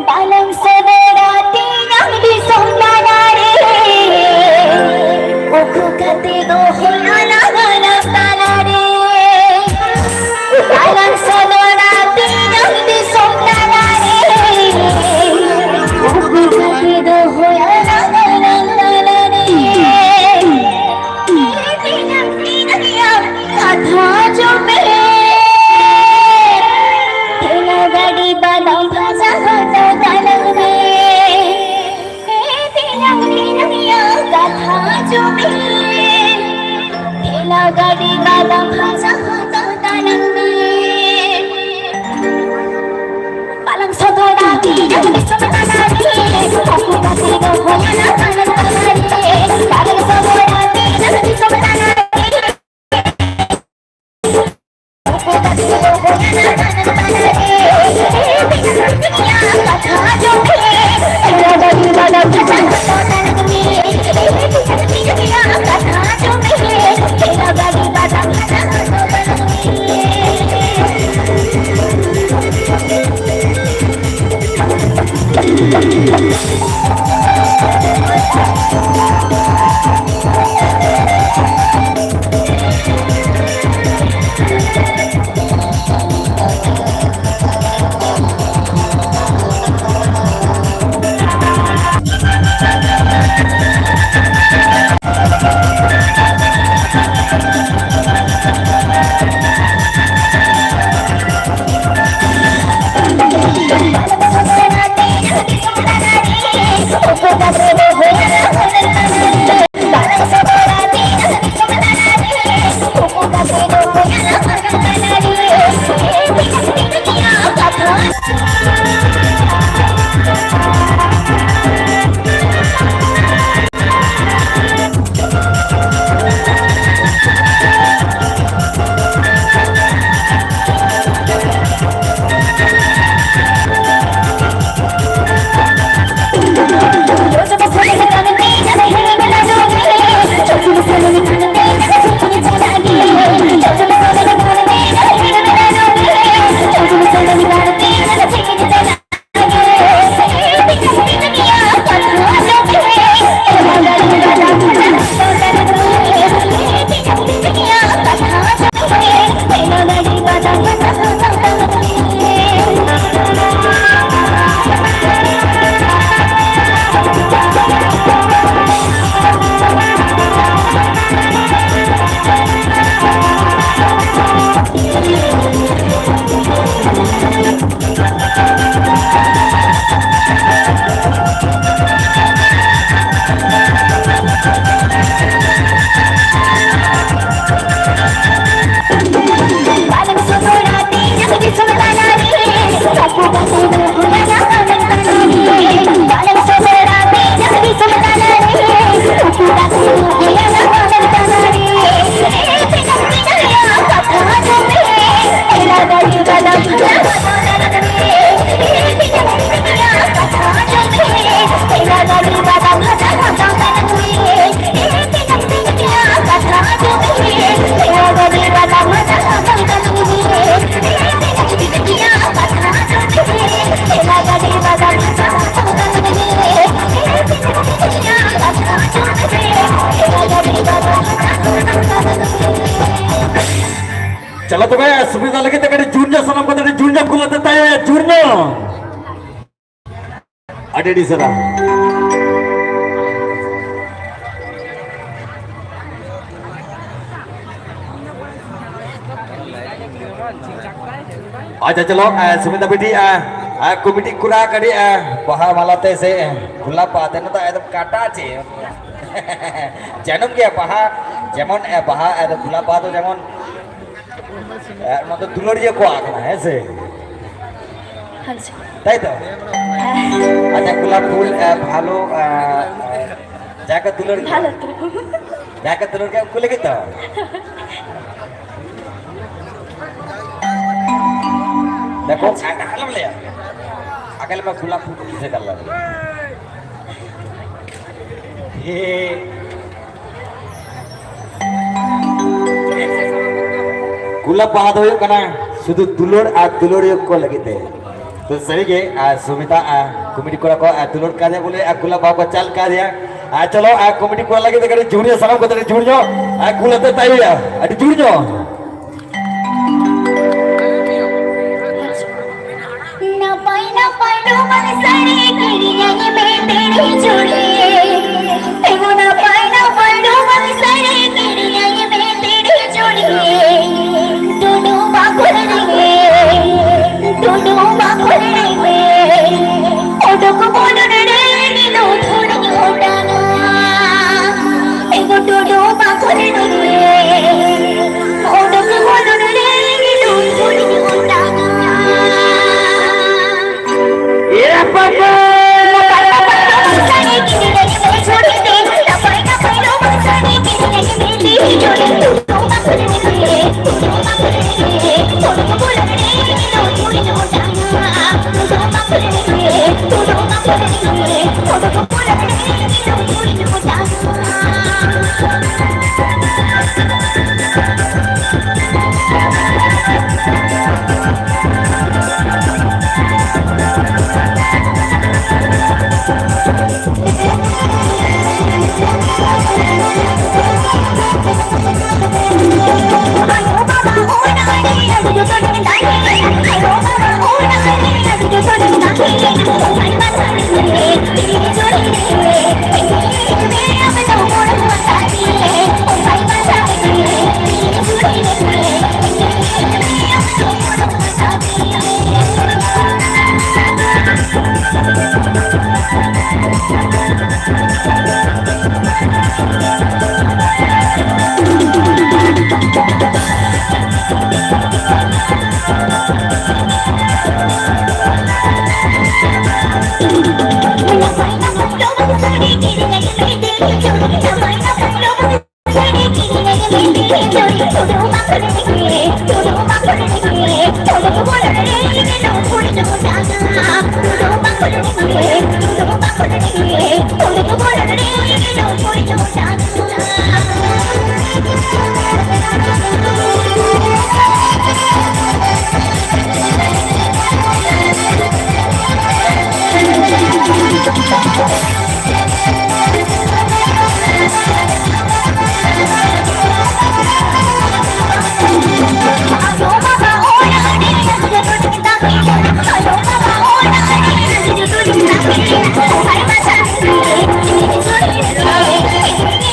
Balang seberati yang disomnanare, uku kate dohol anak-anak talare. Balang seberati yang disomnanare, uku kate dohol anak-anak talare. Tinang yang kata jome, thela gadi badam bhaja kata dalang me. Tinang yang kata jome, thela gadi badam bhaja kata dalang me. Palang sabara yang disomnanare, aku kasih dohol anak-anak talare. Palang sabara yang disomnanare, चलो तो भाई सुविधा लगे तो कहीं junior सलाम को तो जूनियर को लेते हैं जूनियर अडेडी सरा अच्छा चलो सुमिता बेटी कमिटी कुरा करी बहा मालाते से खुला पाते ना तो एकदम काटा चे जन्म क्या बहा जेमन बहा एकदम खुला पा तो जेमन मतलब दुलड़िया को आखना है से ताई तो अच्छा खुला फूल भालो जाकर दुलड़ जाकर दुलड़ क्या खुले कितना देखो आगल ले आगल में खुला फूल किसे कर रहा ये खुला पाद हो कना शुद्ध दुलोड़ दुलोड़ को लगे थे तो सही के सुमिता कमिटी को दुलोड़ का दिया बोले खुला पाव को चाल का दिया चलो कमिटी को लगे थे जूनियर सलाम को जुड़ जाओ खुला तो ताई अरे जुड़ जाओ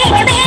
Bye.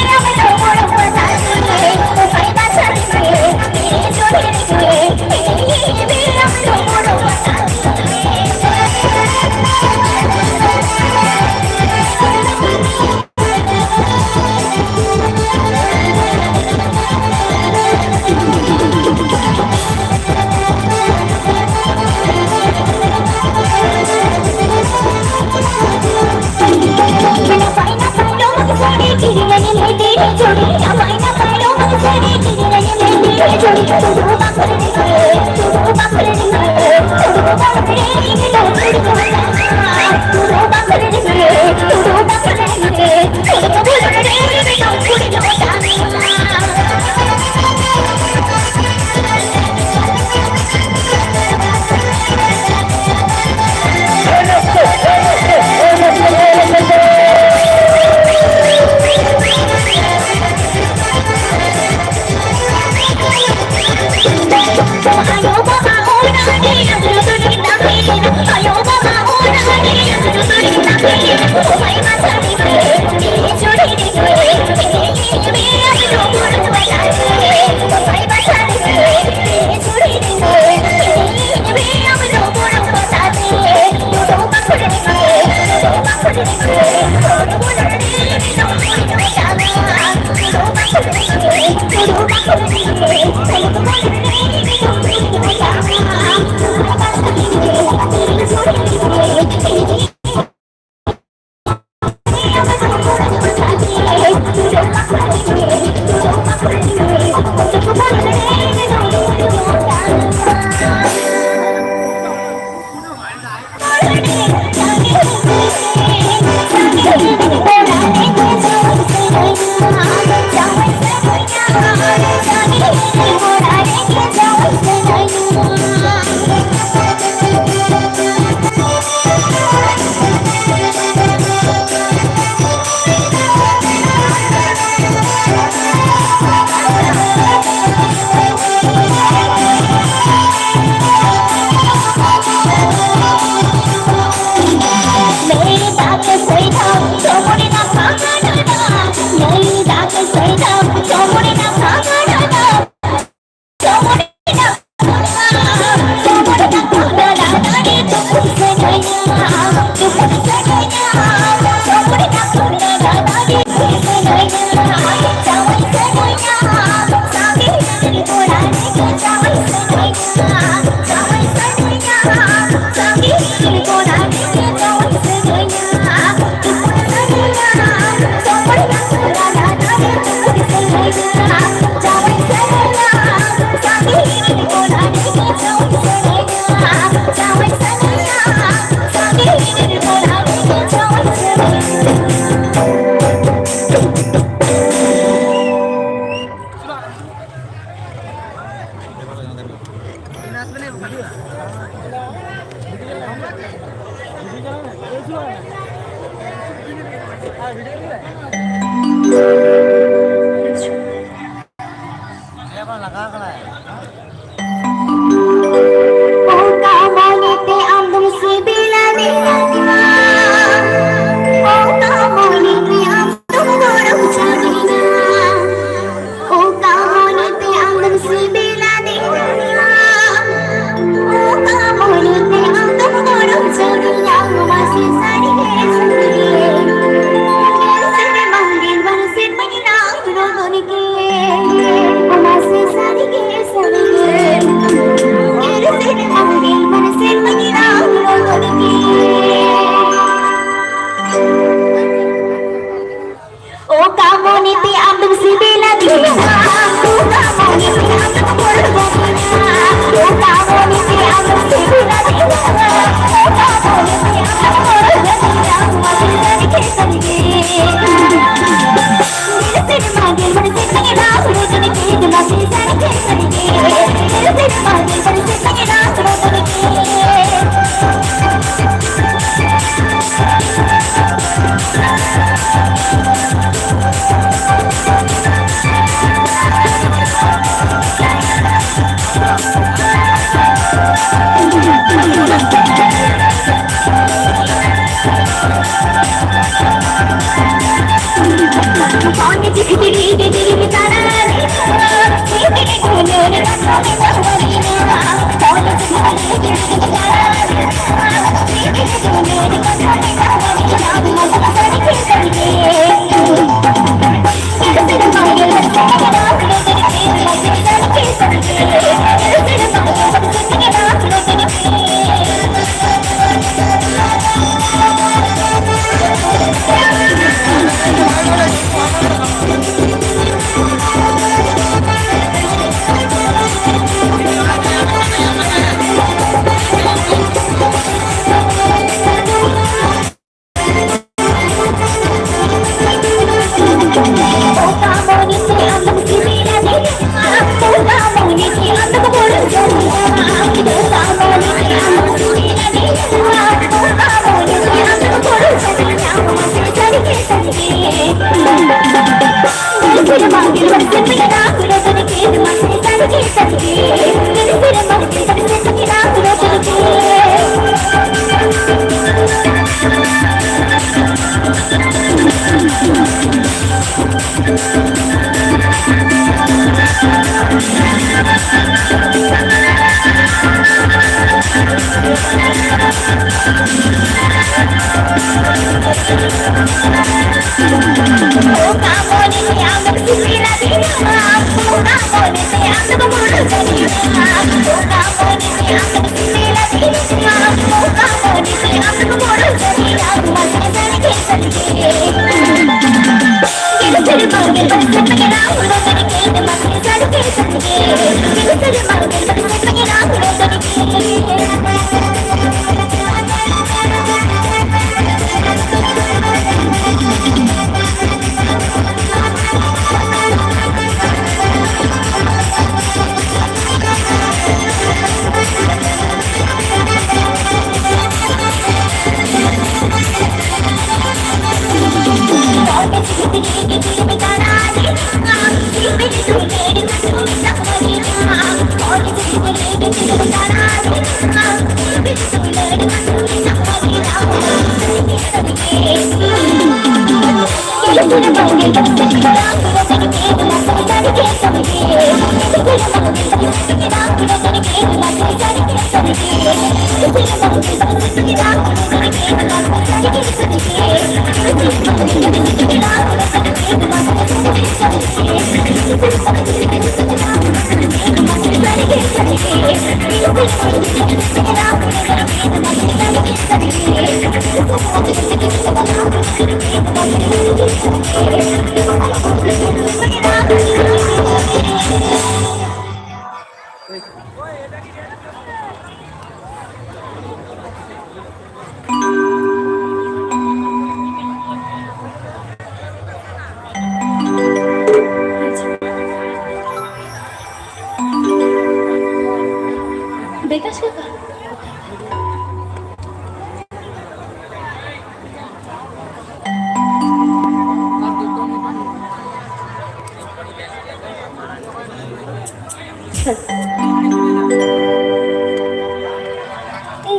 Bekas ka?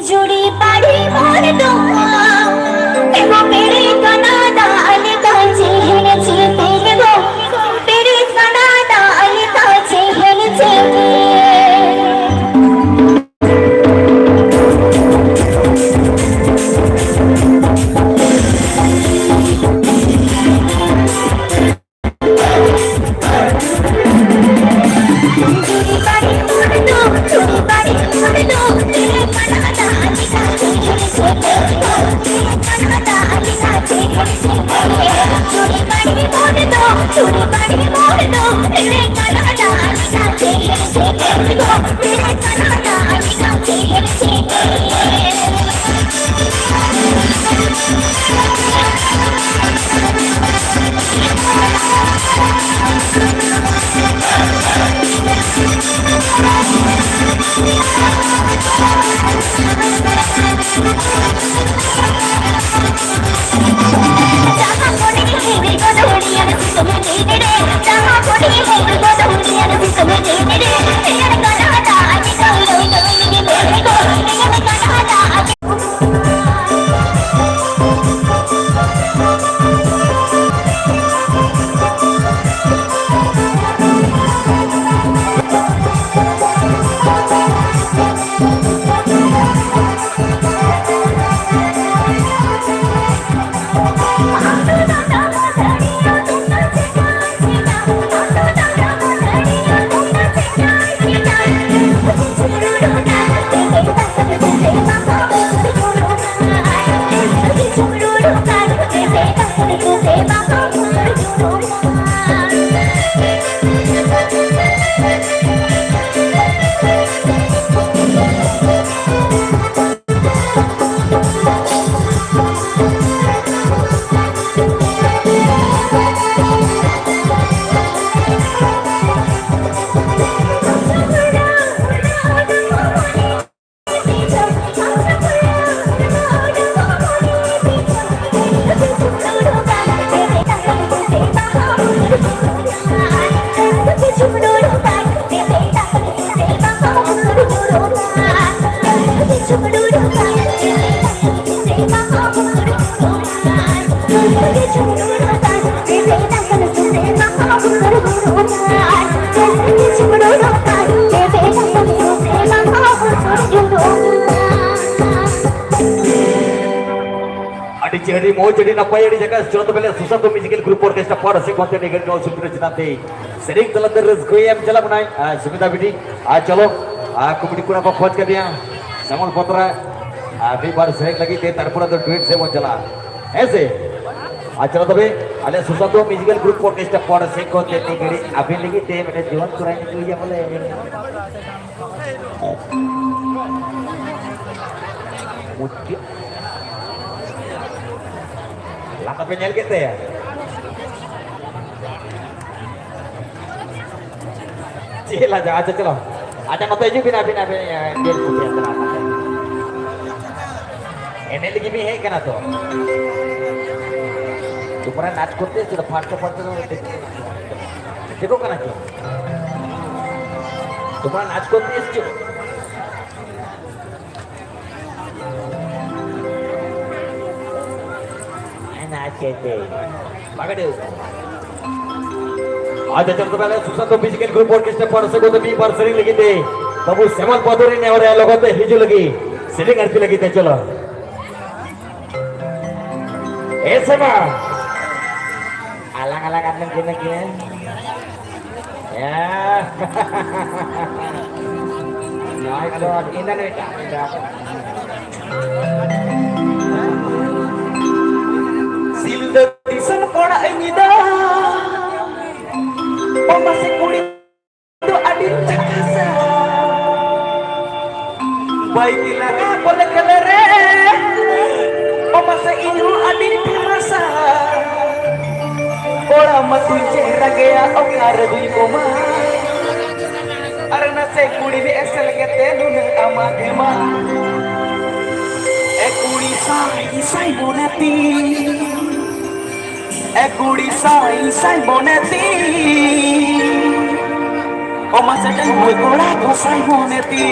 जुड़ी पड़ी मोर दुआ एगो मेरे कना डाल काचे हेन चीते एगो तेरे कना डाल काचे हेन चीते mau jadi napa di jaga contoh bela susah tuh musical group orkestra pada si konten negeri kau super jenate sering telah terus gue yang jalan menai Sumita Bidi चलो कमेटी को ना खोज कर दिया समल पत्रा अभी बार सही लगी थे तरपुरा तो ट्वीट से वो चला ऐसे चलो तबे अले सुसातो musical group orchestra pada si konten negeri अभी लगी थे मेरे जीवन kurang itu ya boleh mungkin laka penyel kita ya cila aja celo ada kata aja bina dia putih antara ini lagi mih kan atau तुम्हारा नाच करते सुdah फाटते देखो kan aja तुम्हारा नाच करते है ada contoh bela Susanto musical group orkestra pada sekolah tapi bar sering lagi deh kamu semal padori ne orang logo teh hijau lagi sering arti lagi teh colo sama alang-alang kan gini ya naik dong indah nih Silda tisan kora engida Pemasi kulit itu adit cakasa Baiklah boleh kelere Pemasi ini adit terasa Kora mati cera gaya okar dui koma Arna se kuri di esel kete nuna ama kema Ekuri sai bonati Ekuri sai boneti O masa dan gue kola ko sai boneti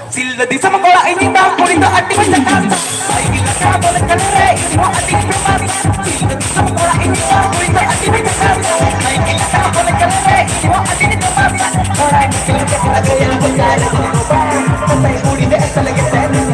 Silda di sama kola ini bang Purindo ati menjakan Baik gila ka boleh kalere Imo ati kemas Silda di sama kola ini bang Purindo ati menjakan Baik gila ka boleh kalere Imo ati kemas Kola ini silda kita gaya Berjaya di lubang Sampai kuri de esa lagi tenu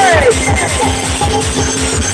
Hey!